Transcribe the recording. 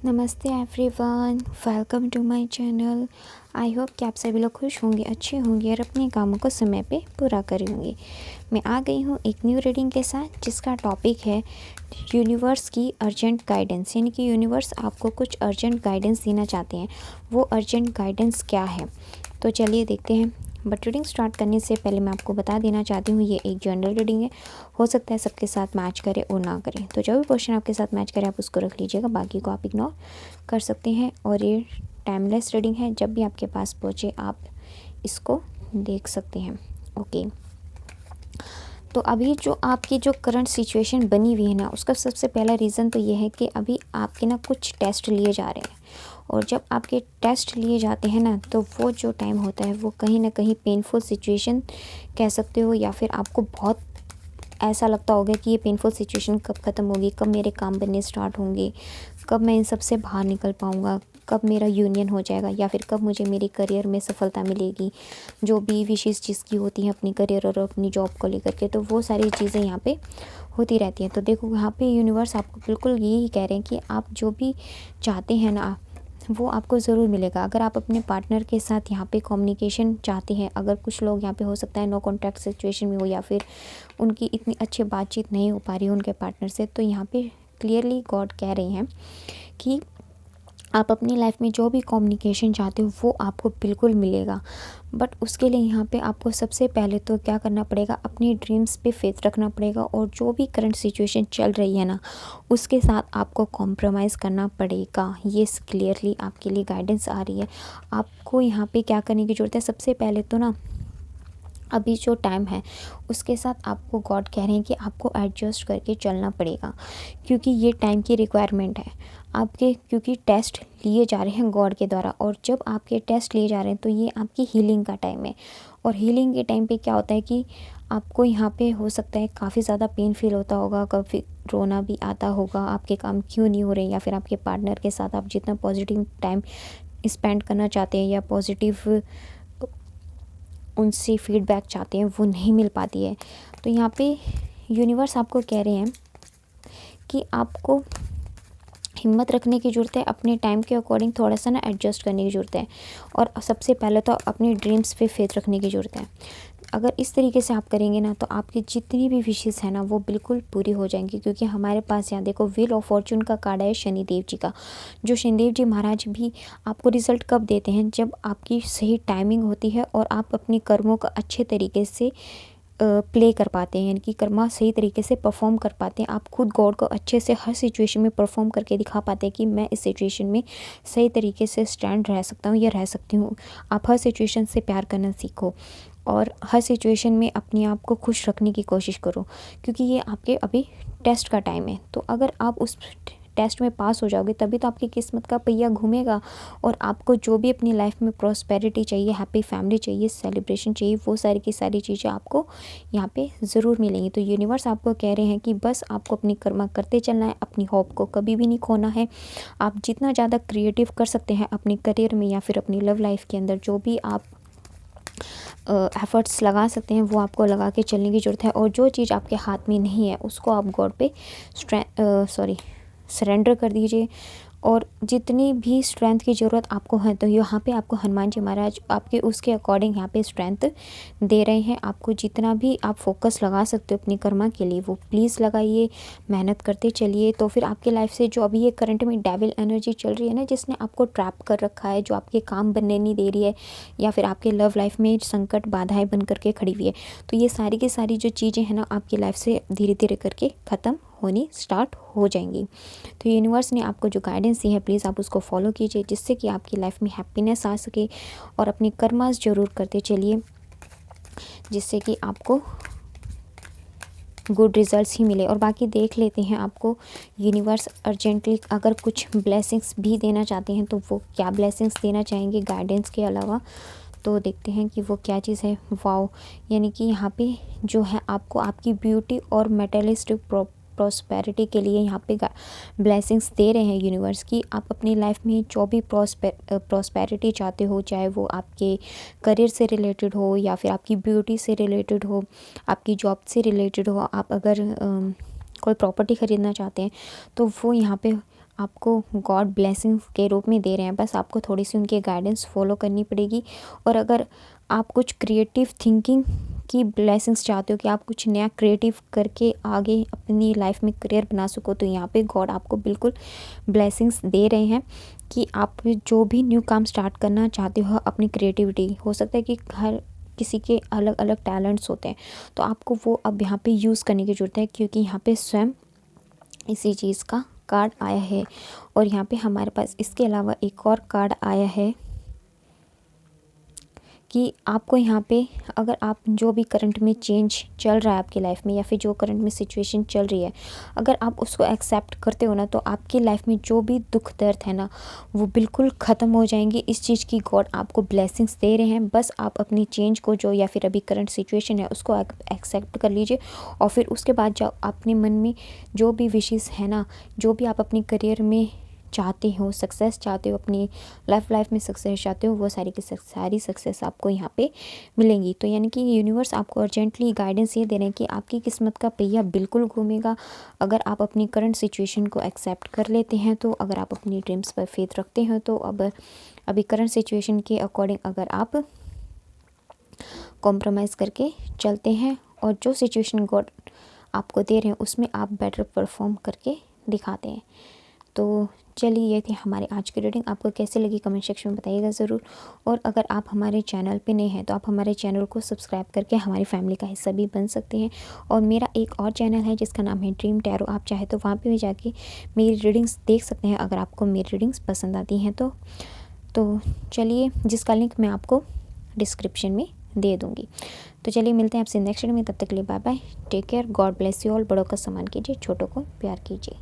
नमस्ते everyone, welcome to my channel. I hope कि आप सभी लोग खुश होंगे, अच्छे होंगे और अपने कामों को समय पे पूरा करे होंगे। मैं आ गई हूँ एक न्यू रीडिंग के साथ जिसका टॉपिक है यूनिवर्स की अर्जेंट गाइडेंस। यानी कि यूनिवर्स आपको कुछ अर्जेंट गाइडेंस देना चाहते हैं। वो अर्जेंट गाइडेंस क्या है, तो चलिए देखते हैं। बट रीडिंग स्टार्ट करने से पहले मैं आपको बता देना चाहती हूँ, ये एक जनरल रीडिंग है। हो सकता है सबके साथ मैच करे और ना करे, तो जो भी क्वेश्चन आपके साथ मैच करे आप उसको रख लीजिएगा, बाकी को आप इग्नोर कर सकते हैं। और ये टाइमलेस रीडिंग है, जब भी आपके पास पहुँचे आप इसको देख सकते हैं। ओके, तो अभी जो आपकी जो करंट सिचुएशन बनी हुई है ना, उसका सबसे पहला रीज़न तो ये है कि अभी आपके ना कुछ टेस्ट लिए जा रहे हैं। और जब आपके टेस्ट लिए जाते हैं ना, तो वो जो टाइम होता है वो कहीं ना कहीं पेनफुल सिचुएशन कह सकते हो, या फिर आपको बहुत ऐसा लगता होगा कि ये पेनफुल सिचुएशन कब ख़त्म होगी, कब मेरे काम बनने स्टार्ट होंगे, कब मैं इन सब से बाहर निकल पाऊँगा, कब मेरा यूनियन हो जाएगा, या फिर कब मुझे मेरे करियर में सफलता मिलेगी। जो भी विशेष चीज़ की होती है अपनी करियर और अपनी जॉब को लेकर के, तो वो सारी चीज़ें यहाँ पे होती रहती हैं। तो देखो यहाँ पे यूनिवर्स आपको बिल्कुल यही कह रहे हैं कि आप जो भी चाहते हैं ना, वो आपको ज़रूर मिलेगा। अगर आप अपने पार्टनर के साथ यहाँ पे कम्युनिकेशन चाहते हैं, अगर कुछ लोग यहाँ पे हो सकता है नो कॉन्टैक्ट सिचुएशन में हो, या फिर उनकी इतनी अच्छी बातचीत नहीं हो पा रही है उनके पार्टनर से, तो यहाँ पे क्लियरली गॉड कह रहे हैं कि आप अपनी लाइफ में जो भी कम्युनिकेशन चाहते हो वो आपको बिल्कुल मिलेगा। बट उसके लिए यहाँ पे आपको सबसे पहले तो क्या करना पड़ेगा, अपनी ड्रीम्स पे फेथ रखना पड़ेगा। और जो भी करंट सिचुएशन चल रही है ना, उसके साथ आपको कॉम्प्रोमाइज़ करना पड़ेगा। ये क्लियरली आपके लिए गाइडेंस आ रही है। आपको यहाँ पे क्या करने की ज़रूरत है, सबसे पहले तो ना अभी जो टाइम है उसके साथ आपको गॉड कह रहे हैं कि आपको एडजस्ट करके चलना पड़ेगा, क्योंकि ये टाइम की रिक्वायरमेंट है आपके। क्योंकि टेस्ट लिए जा रहे हैं गॉड के द्वारा, और जब आपके टेस्ट लिए जा रहे हैं तो ये आपकी हीलिंग का टाइम है। और हीलिंग के टाइम पे क्या होता है कि आपको यहाँ पे हो सकता है काफ़ी ज़्यादा पेन फील होता होगा, कभी रोना भी आता होगा, आपके काम क्यों नहीं हो रहे, या फिर आपके पार्टनर के साथ आप जितना पॉजिटिव टाइम स्पेंड करना चाहते हैं या पॉजिटिव उनसे फीडबैक चाहते हैं वो नहीं मिल पाती है। तो यहाँ पे यूनिवर्स आपको कह रहे हैं कि आपको हिम्मत रखने की ज़रूरत है, अपने टाइम के अकॉर्डिंग थोड़ा सा ना एडजस्ट करने की ज़रूरत है। और सबसे पहले तो अपनी ड्रीम्स पे फेथ रखने की ज़रूरत है। अगर इस तरीके से आप करेंगे ना, तो आपकी जितनी भी विशेज़ है ना वो बिल्कुल पूरी हो जाएंगी। क्योंकि हमारे पास यहाँ देखो व्हील ऑफ फॉर्चून का कार्ड है शनिदेव जी का। जो शनिदेव जी महाराज भी आपको रिज़ल्ट कब देते हैं, जब आपकी सही टाइमिंग होती है और आप अपने कर्मों का अच्छे तरीके से प्ले कर पाते हैं, यानी कि कर्मा सही तरीके से परफॉर्म कर पाते हैं। आप खुद गॉड को अच्छे से हर सिचुएशन में परफॉर्म करके दिखा पाते हैं कि मैं इस सिचुएशन में सही तरीके से स्टैंड रह सकता हूँ या रह सकती हूँ। आप हर सिचुएशन से प्यार करना सीखो और हर सिचुएशन में अपने आप को खुश रखने की कोशिश करो, क्योंकि ये आपके अभी टेस्ट का टाइम है। तो अगर आप उस टेस्ट में पास हो जाओगे तभी तो आपकी किस्मत का पहिया घूमेगा, और आपको जो भी अपनी लाइफ में प्रॉस्पेरिटी चाहिए, हैप्पी फैमिली चाहिए, सेलिब्रेशन चाहिए, वो सारी की सारी चीज़ें आपको यहाँ पे ज़रूर मिलेंगी। तो यूनिवर्स आपको कह रहे हैं कि बस आपको अपनी कर्मा करते चलना है, अपनी होप को कभी भी नहीं खोना है। आप जितना ज़्यादा क्रिएटिव कर सकते हैं अपने करियर में या फिर अपनी लव लाइफ के अंदर, जो भी आप एफ़र्ट्स लगा सकते हैं वो आपको लगा के चलने की ज़रूरत है। और जो चीज़ आपके हाथ में नहीं है उसको आप गॉड पे सरेंडर कर दीजिए। और जितनी भी स्ट्रेंथ की ज़रूरत आपको है, तो यहाँ पे आपको हनुमान जी महाराज आपके उसके अकॉर्डिंग यहाँ पे स्ट्रेंथ दे रहे हैं। आपको जितना भी आप फोकस लगा सकते हो अपनी कर्मा के लिए वो प्लीज़ लगाइए, मेहनत करते चलिए। तो फिर आपके लाइफ से जो अभी ये करंट में डेविल एनर्जी चल रही है ना, जिसने आपको ट्रैप कर रखा है, जो आपके काम बनने नहीं दे रही है, या फिर आपके लव लाइफ में संकट बाधाएँ बन करके खड़ी हुई है, तो ये सारी की सारी जो चीज़ें हैं ना आपकी लाइफ से धीरे धीरे करके ख़त्म होनी स्टार्ट हो जाएंगी। तो यूनिवर्स ने आपको जो गाइडेंस दी है प्लीज़ आप उसको फॉलो कीजिए, जिससे कि आपकी लाइफ में हैप्पीनेस आ सके। और अपनी कर्मास ज़रूर करते चलिए, जिससे कि आपको गुड रिजल्ट्स ही मिले। और बाकी देख लेते हैं आपको यूनिवर्स अर्जेंटली अगर कुछ ब्लेसिंग्स भी देना चाहते हैं तो वो क्या ब्लेसिंग्स देना चाहेंगे गाइडेंस के अलावा, तो देखते हैं कि वो क्या चीज़ है। वाओ, यानी कि यहाँ पे जो है आपको आपकी ब्यूटी और मेटेरियलिस्टिक प्रॉस्पेरिटी के लिए यहाँ पे ब्लेसिंग्स दे रहे हैं यूनिवर्स की। आप अपनी लाइफ में जो भी प्रॉस्पेरिटी चाहते हो, चाहे वो आपके करियर से रिलेटेड हो या फिर आपकी ब्यूटी से रिलेटेड हो, आपकी जॉब से रिलेटेड हो, आप अगर कोई प्रॉपर्टी ख़रीदना चाहते हैं तो वो यहाँ पे आपको गॉड ब्लेसिंग के रूप में दे रहे हैं। बस आपको थोड़ी सी उनके गाइडेंस फॉलो करनी पड़ेगी। और अगर आप कुछ क्रिएटिव थिंकिंग की ब्लेसिंग्स चाहते हो कि आप कुछ नया क्रिएटिव करके आगे अपनी लाइफ में करियर बना सको, तो यहाँ पे गॉड आपको बिल्कुल ब्लेसिंग्स दे रहे हैं कि आप जो भी न्यू काम स्टार्ट करना चाहते हो अपनी क्रिएटिविटी, हो सकता है कि हर किसी के अलग अलग टैलेंट्स होते हैं, तो आपको वो अब यहाँ पे यूज़ करने की ज़रूरत है, क्योंकि यहाँ पे स्वयं इसी चीज़ का कार्ड आया है। और यहाँ पे हमारे पास इसके अलावा एक और कार्ड आया है कि आपको यहाँ पे अगर आप जो भी करंट में चेंज चल रहा है आपकी लाइफ में, या फिर जो करंट में सिचुएशन चल रही है, अगर आप उसको एक्सेप्ट करते हो ना, तो आपकी लाइफ में जो भी दुख दर्द है ना, वो बिल्कुल ख़त्म हो जाएंगे। इस चीज़ की गॉड आपको ब्लेसिंग्स दे रहे हैं। बस आप अपनी चेंज को, जो या फिर अभी करंट सिचुएशन है, उसको एक्सेप्ट कर लीजिए। और फिर उसके बाद जो अपने मन में जो भी विशेज़ है ना, जो भी आप अपने करियर में चाहते हो, सक्सेस चाहते हो, अपनी लाइफ में सक्सेस चाहते हो, वो सारी की सारी सक्सेस आपको यहाँ पे मिलेंगी। तो यानी कि यूनिवर्स आपको अर्जेंटली गाइडेंस ये दे रहे हैं कि आपकी किस्मत का पहिया बिल्कुल घूमेगा अगर आप अपनी करंट सिचुएशन को एक्सेप्ट कर लेते हैं। तो अगर आप अपनी ड्रीम्स पर फेथ रखते हैं, तो अब अभी करंट सिचुएशन के अकॉर्डिंग अगर आप कॉम्प्रोमाइज़ करके चलते हैं और जो सिचुएशन गॉड आपको दे रहे हैं उसमें आप बेटर परफॉर्म करके दिखाते हैं। तो चलिए, ये थी हमारी आज की रीडिंग। आपको कैसे लगी कमेंट सेक्शन में बताइएगा ज़रूर। और अगर आप हमारे चैनल पे नए हैं तो आप हमारे चैनल को सब्सक्राइब करके हमारी फैमिली का हिस्सा भी बन सकते हैं। और मेरा एक और चैनल है जिसका नाम है ड्रीम टैरो, आप चाहे तो वहाँ पे भी जाके मेरी रीडिंग्स देख सकते हैं अगर आपको मेरी रीडिंग्स पसंद आती हैं तो चलिए, जिसका लिंक मैं आपको डिस्क्रिप्शन में दे दूँगी। तो चलिए, मिलते हैं आपसे नेक्स्ट वीडियो में। तब तक के लिए bye bye, take care, God bless you all. बड़ों का सम्मान कीजिए, छोटों को प्यार कीजिए।